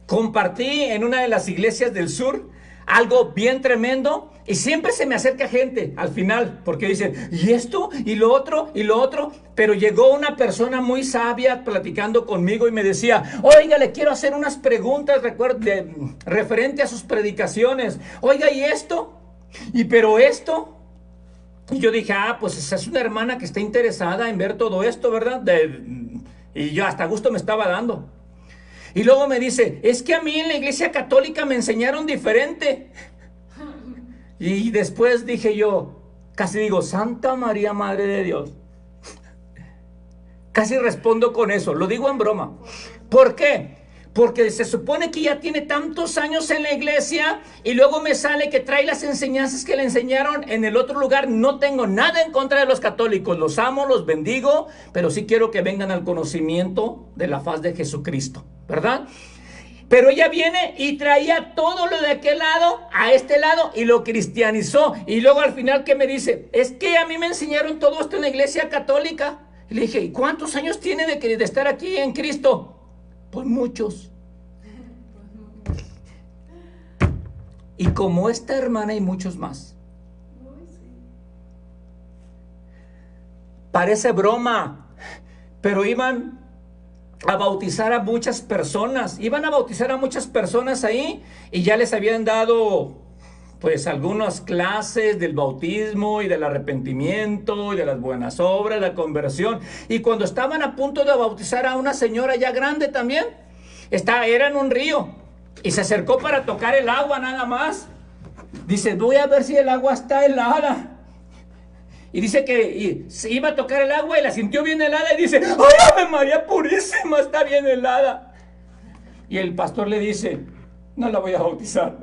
[SPEAKER 2] compartí en una de las iglesias del sur algo bien tremendo y siempre se me acerca gente al final porque dicen, ¿y esto? ¿Y lo otro? ¿Y lo otro? Pero llegó una persona muy sabia platicando conmigo y me decía, oiga, le quiero hacer unas preguntas referente a sus predicaciones. Oiga, ¿y esto? ¿Y pero esto? Y yo dije, pues esa es una hermana que está interesada en ver todo esto, ¿verdad? Y yo hasta gusto me estaba dando. Y luego me dice, es que a mí en la iglesia católica me enseñaron diferente. Y después dije yo, casi digo, Santa María, Madre de Dios. Casi respondo con eso, lo digo en broma. ¿Por qué? Porque se supone que ya tiene tantos años en la iglesia y luego me sale que trae las enseñanzas que le enseñaron en el otro lugar. No tengo nada en contra de los católicos, los amo, los bendigo, pero sí quiero que vengan al conocimiento de la faz de Jesucristo, ¿verdad? Pero ella viene y traía todo lo de aquel lado a este lado y lo cristianizó. Y luego al final, ¿qué me dice? Es que a mí me enseñaron todo esto en la iglesia católica. Y le dije, ¿y cuántos años tiene de estar aquí en Cristo? Pues muchos. Y como esta hermana y muchos más. Parece broma, pero iban a bautizar a muchas personas. Iban a bautizar a muchas personas ahí y ya les habían dado pues algunas clases del bautismo y del arrepentimiento y de las buenas obras, la conversión. Y cuando estaban a punto de bautizar a una señora ya grande también, era en un río y se acercó para tocar el agua nada más. Dice, voy a ver si el agua está helada. Y dice que se iba a tocar el agua y la sintió bien helada y dice, ¡ay, Ave María purísima, está bien helada! Y el pastor le dice, no la voy a bautizar.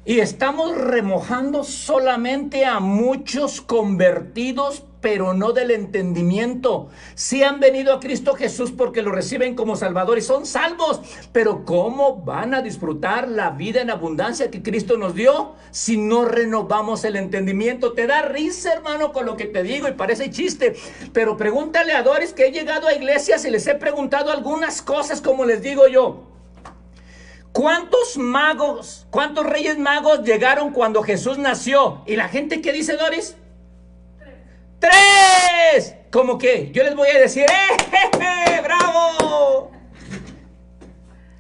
[SPEAKER 2] Y estamos remojando solamente a muchos convertidos, pero no del entendimiento. Sí han venido a Cristo Jesús porque lo reciben como Salvador y son salvos. Pero ¿cómo van a disfrutar la vida en abundancia que Cristo nos dio si no renovamos el entendimiento? Te da risa, hermano, con lo que te digo y parece chiste. Pero pregúntale a Doris que he llegado a iglesias y les he preguntado algunas cosas como les digo yo. ¿Cuántos magos, cuántos reyes magos llegaron cuando Jesús nació? ¿Y la gente qué dice, Doris? ¡Tres! ¿Cómo que? Yo les voy a decir, ¡bravo!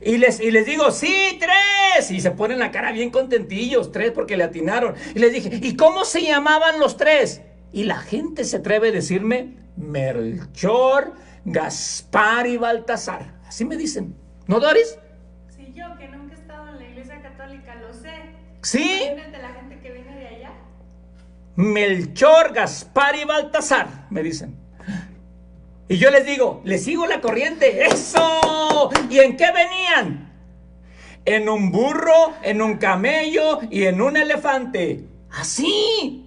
[SPEAKER 2] Y les digo, sí, tres. Y se ponen la cara bien contentillos, tres, porque le atinaron. Y les dije, ¿y cómo se llamaban los tres? Y la gente se atreve a decirme, Melchor, Gaspar y Baltasar. Así me dicen. ¿No, Doris?
[SPEAKER 1] Sí, yo que nunca he estado en la iglesia católica, lo sé.
[SPEAKER 2] ¿Sí?
[SPEAKER 1] Imagínate la gente que viene de allá.
[SPEAKER 2] Melchor, Gaspar y Baltasar, me dicen. Y yo les digo, les sigo la corriente. ¡Eso! ¿Y en qué venían? En un burro, en un camello y en un elefante. Así.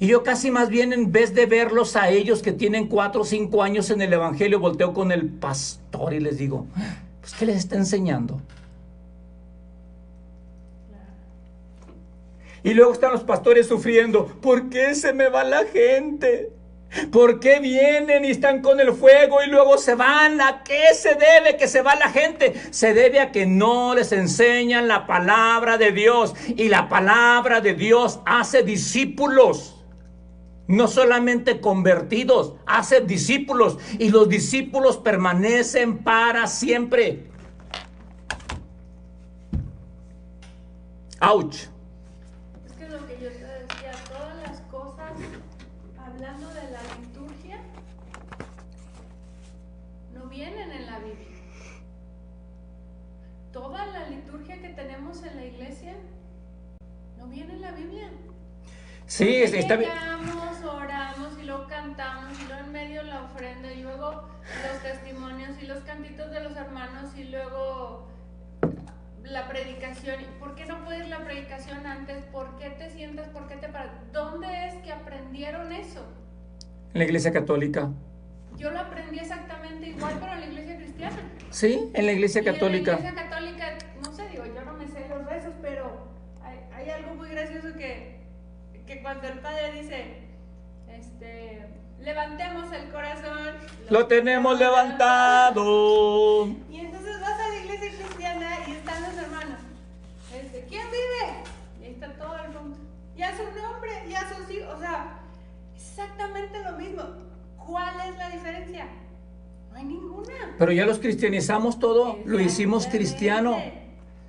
[SPEAKER 2] Y yo casi más bien, en vez de verlos a ellos que tienen 4 o 5 años en el evangelio, volteo con el pastor y les digo, pues ¿qué les está enseñando? Y luego están los pastores sufriendo. ¿Por qué se me va la gente? ¿Por qué vienen y están con el fuego y luego se van? ¿A qué se debe que se va la gente? Se debe a que no les enseñan la palabra de Dios. Y la palabra de Dios hace discípulos. No solamente convertidos, hace discípulos. Y los discípulos permanecen para siempre. ¡Auch!
[SPEAKER 1] Toda la liturgia que tenemos en la iglesia no viene en la Biblia.
[SPEAKER 2] Sí, está bien.
[SPEAKER 1] Llegamos, oramos y luego cantamos y luego en medio la ofrenda y luego los testimonios y los cantitos de los hermanos y luego la predicación. ¿Por qué no puedes la predicación antes? ¿Por qué te sientas? ¿Por qué te paras? ¿Dónde es que aprendieron eso?
[SPEAKER 2] En la iglesia católica.
[SPEAKER 1] Yo lo aprendí exactamente igual, pero en la iglesia cristiana.
[SPEAKER 2] Sí, en la iglesia católica.
[SPEAKER 1] En la iglesia católica, no sé, digo, yo no me sé los rezos, pero hay algo muy gracioso que cuando el padre dice, levantemos el corazón.
[SPEAKER 2] Lo tenemos levantado.
[SPEAKER 1] Y entonces vas a la iglesia cristiana y están los hermanos. ¿Quién vive? Y ahí está todo el mundo. Y a su nombre, y a sus hijos, o sea, exactamente lo mismo. ¿Cuál es la diferencia? No hay ninguna.
[SPEAKER 2] Pero ya los cristianizamos todo, lo hicimos cristiano.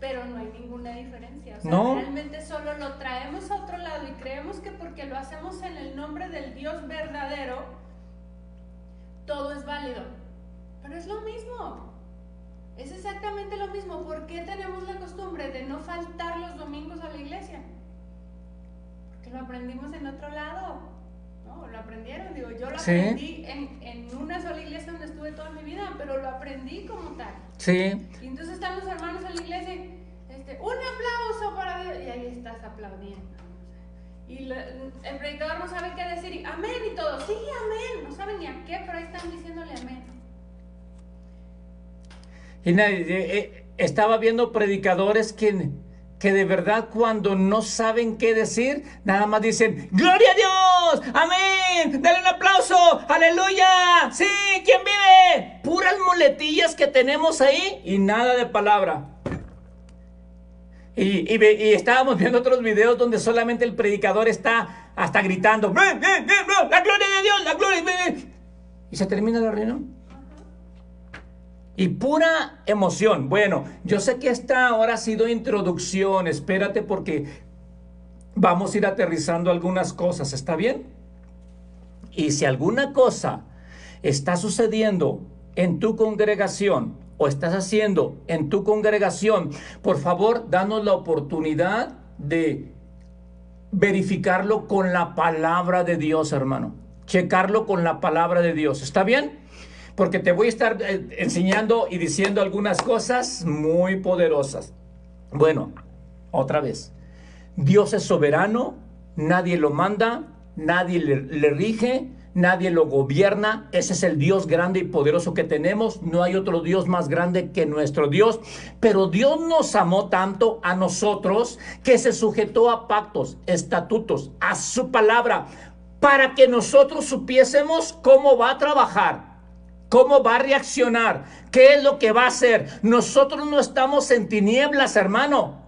[SPEAKER 1] Pero no hay ninguna diferencia. O sea,
[SPEAKER 2] no.
[SPEAKER 1] Realmente solo lo traemos a otro lado y creemos que porque lo hacemos en el nombre del Dios verdadero, todo es válido. Pero es lo mismo. Es exactamente lo mismo. ¿Por qué tenemos la costumbre de no faltar los domingos a la iglesia? Porque lo aprendimos en otro lado. No, lo aprendieron, digo, yo lo aprendí en una sola iglesia donde estuve toda mi vida, pero lo aprendí como tal.
[SPEAKER 2] Sí.
[SPEAKER 1] Y entonces están los hermanos en la iglesia, un aplauso para Dios, y ahí estás aplaudiendo. Y el predicador no sabe qué decir, y amén, y todo, sí, amén, no saben ni a qué, pero ahí están diciéndole amén.
[SPEAKER 2] Y estaba viendo predicadores que de verdad cuando no saben qué decir, nada más dicen, ¡Gloria a Dios! ¡Amén! ¡Dale un aplauso! ¡Aleluya! ¡Sí! ¿Quién vive? Puras muletillas que tenemos ahí y nada de palabra. Y estábamos viendo otros videos donde solamente el predicador está hasta gritando, ¡La gloria de Dios! ¡La gloria! Y se termina la reunión. Y pura emoción. Bueno, yo sé que esta ahora ha sido introducción. Espérate porque vamos a ir aterrizando algunas cosas. ¿Está bien? Y si alguna cosa está sucediendo en tu congregación o estás haciendo en tu congregación, por favor, danos la oportunidad de verificarlo con la palabra de Dios, hermano. Checarlo con la palabra de Dios. ¿Está bien? Porque te voy a estar enseñando y diciendo algunas cosas muy poderosas. Bueno, otra vez. Dios es soberano, nadie lo manda, nadie le rige, nadie lo gobierna. Ese es el Dios grande y poderoso que tenemos. No hay otro Dios más grande que nuestro Dios. Pero Dios nos amó tanto a nosotros que se sujetó a pactos, estatutos, a su palabra, para que nosotros supiésemos cómo va a trabajar. ¿Cómo va a reaccionar? ¿Qué es lo que va a hacer? Nosotros no estamos en tinieblas, hermano.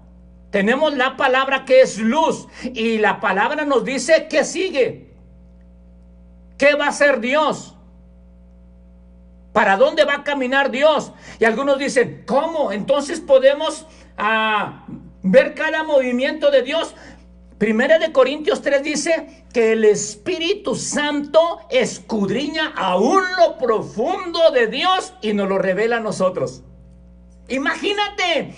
[SPEAKER 2] Tenemos la palabra que es luz. Y la palabra nos dice qué sigue. ¿Qué va a hacer Dios? ¿Para dónde va a caminar Dios? Y algunos dicen, ¿cómo? Entonces podemos ver cada movimiento de Dios. Primera de Corintios 3 dice que el Espíritu Santo escudriña aún lo profundo de Dios y nos lo revela a nosotros. Imagínate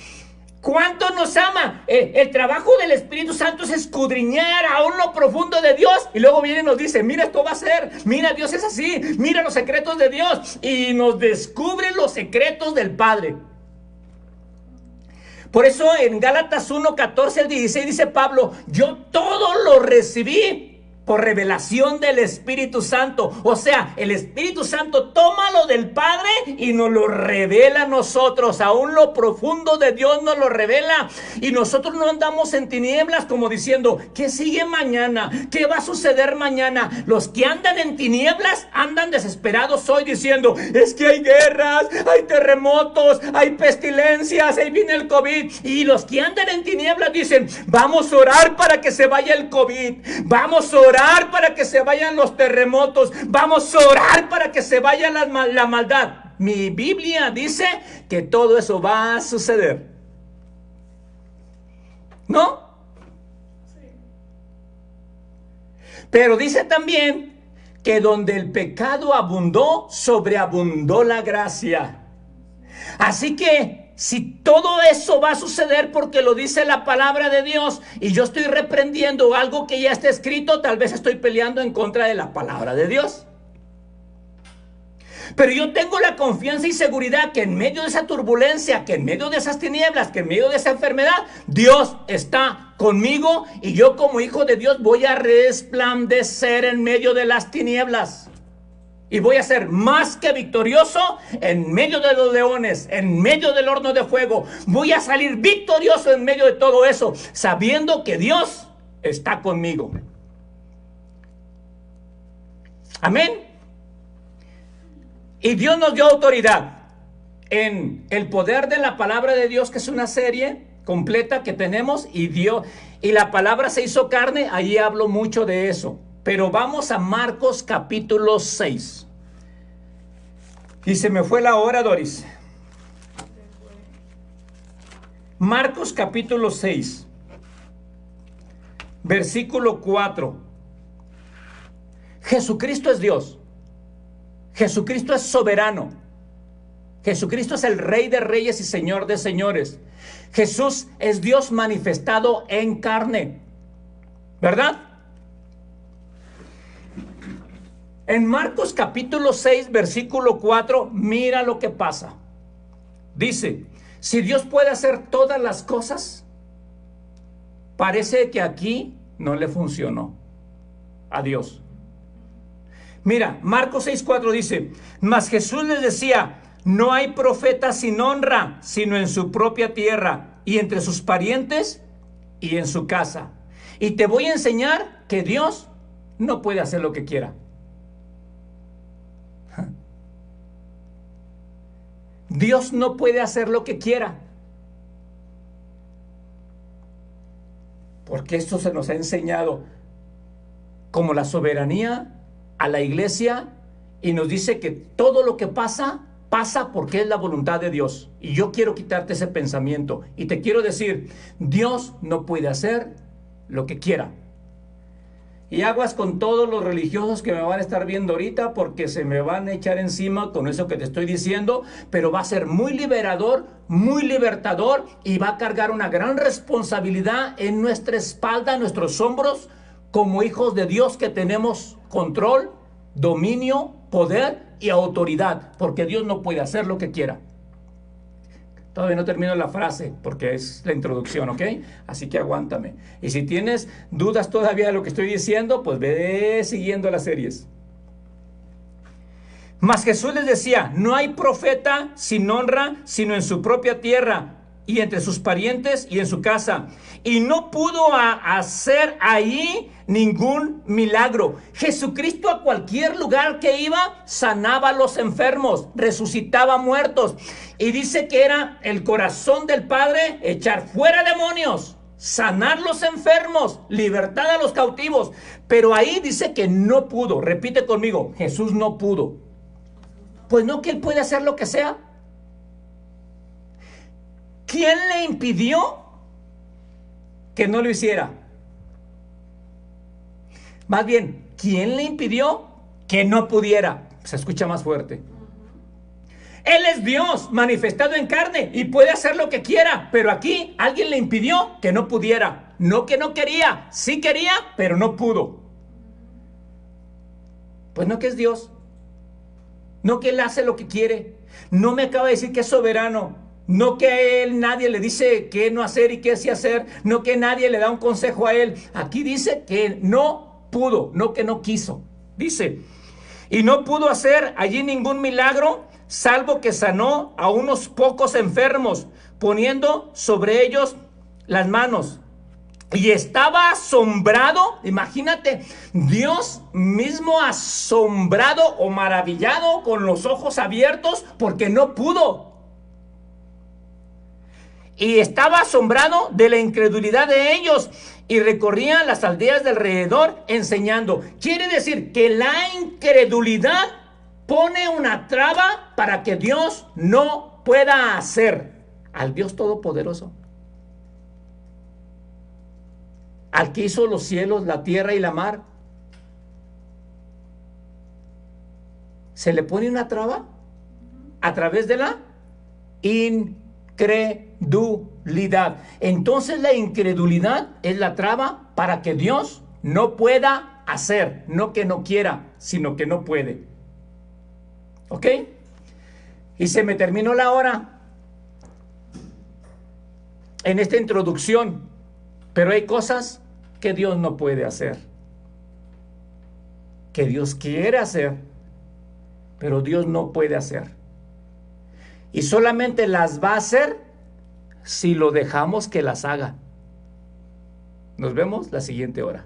[SPEAKER 2] cuánto nos ama. El trabajo del Espíritu Santo es escudriñar aún lo profundo de Dios. Y luego viene y nos dice, mira, esto va a ser. Mira, Dios es así. Mira los secretos de Dios. Y nos descubre los secretos del Padre. Por eso en Gálatas 1, 14 al 16 dice Pablo, yo todo lo recibí por revelación del Espíritu Santo. O sea, el Espíritu Santo toma lo del Padre y nos lo revela a nosotros. Aún lo profundo de Dios nos lo revela. Y nosotros no andamos en tinieblas como diciendo, ¿qué sigue mañana? ¿Qué va a suceder mañana? Los que andan en tinieblas andan desesperados hoy diciendo, es que hay guerras, hay terremotos, hay pestilencias, ahí viene el COVID. Y los que andan en tinieblas dicen, vamos a orar para que se vaya el COVID. Vamos a orar para que se vayan los terremotos. Vamos a orar para que se vaya la maldad. Mi Biblia dice que todo eso va a suceder. ¿No? Sí. Pero dice también que donde el pecado abundó, sobreabundó la gracia. Así que si todo eso va a suceder porque lo dice la palabra de Dios y yo estoy reprendiendo algo que ya está escrito, tal vez estoy peleando en contra de la palabra de Dios. Pero yo tengo la confianza y seguridad que en medio de esa turbulencia, que en medio de esas tinieblas, que en medio de esa enfermedad, Dios está conmigo y yo como hijo de Dios voy a resplandecer en medio de las tinieblas. Y voy a ser más que victorioso en medio de los leones, en medio del horno de fuego. Voy a salir victorioso en medio de todo eso, sabiendo que Dios está conmigo. Amén. Y Dios nos dio autoridad en el poder de la palabra de Dios, que es una serie completa que tenemos. Y la palabra se hizo carne, ahí hablo mucho de eso. Pero vamos a Marcos capítulo 6. Y se me fue la hora, Doris. Marcos capítulo 6. Versículo 4. Jesucristo es Dios. Jesucristo es soberano. Jesucristo es el Rey de Reyes y Señor de Señores. Jesús es Dios manifestado en carne. ¿Verdad? En Marcos capítulo 6, versículo 4, mira lo que pasa. Dice, si Dios puede hacer todas las cosas, parece que aquí no le funcionó a Dios. Mira, Marcos 6, 4 dice, mas Jesús les decía, no hay profeta sin honra, sino en su propia tierra, y entre sus parientes, y en su casa. Y te voy a enseñar que Dios no puede hacer lo que quiera. Dios no puede hacer lo que quiera. Porque esto se nos ha enseñado como la soberanía a la iglesia y nos dice que todo lo que pasa, pasa porque es la voluntad de Dios. Y yo quiero quitarte ese pensamiento y te quiero decir, Dios no puede hacer lo que quiera. Y aguas con todos los religiosos que me van a estar viendo ahorita porque se me van a echar encima con eso que te estoy diciendo, pero va a ser muy liberador, muy libertador y va a cargar una gran responsabilidad en nuestra espalda, en nuestros hombros, como hijos de Dios que tenemos control, dominio, poder y autoridad, porque Dios no puede hacer lo que quiera. Todavía no termino la frase porque es la introducción, ¿ok? Así que aguántame. Y si tienes dudas todavía de lo que estoy diciendo, pues ve siguiendo las series. Mas Jesús les decía, no hay profeta sin honra, sino en su propia tierra y entre sus parientes y en su casa. Y no pudo hacer allí ningún milagro. Jesucristo a cualquier lugar que iba, sanaba a los enfermos, resucitaba muertos. Y dice que era el corazón del Padre echar fuera demonios, sanar los enfermos, libertad a los cautivos. Pero ahí dice que no pudo. Repite conmigo, Jesús no pudo. Pues no, que Él puede hacer lo que sea. ¿Quién le impidió que no lo hiciera? Más bien, ¿quién le impidió que no pudiera? Se escucha más fuerte. Él es Dios manifestado en carne y puede hacer lo que quiera, pero aquí alguien le impidió que no pudiera. No que no quería, sí quería, pero no pudo. Pues no que es Dios. No que Él hace lo que quiere. No me acaba de decir que es soberano. No que a Él nadie le dice qué no hacer y qué sí hacer. No que nadie le da un consejo a Él. Aquí dice que no pudo, no que no quiso. Dice, y no pudo hacer allí ningún milagro, salvo que sanó a unos pocos enfermos, poniendo sobre ellos las manos. Y estaba asombrado, imagínate, Dios mismo asombrado o maravillado con los ojos abiertos porque no pudo. Y estaba asombrado de la incredulidad de ellos y recorría las aldeas de alrededor enseñando. Quiere decir que la incredulidad pone una traba para que Dios no pueda hacer. Al Dios Todopoderoso, al que hizo los cielos, la tierra y la mar, se le pone una traba a través de la incredulidad. Entonces la incredulidad es la traba para que Dios no pueda hacer, no que no quiera, sino que no puede. ¿Ok? Y se me terminó la hora en esta introducción, pero hay cosas que Dios no puede hacer, que Dios quiere hacer, pero Dios no puede hacer. Y solamente las va a hacer si lo dejamos que las haga. Nos vemos la siguiente hora.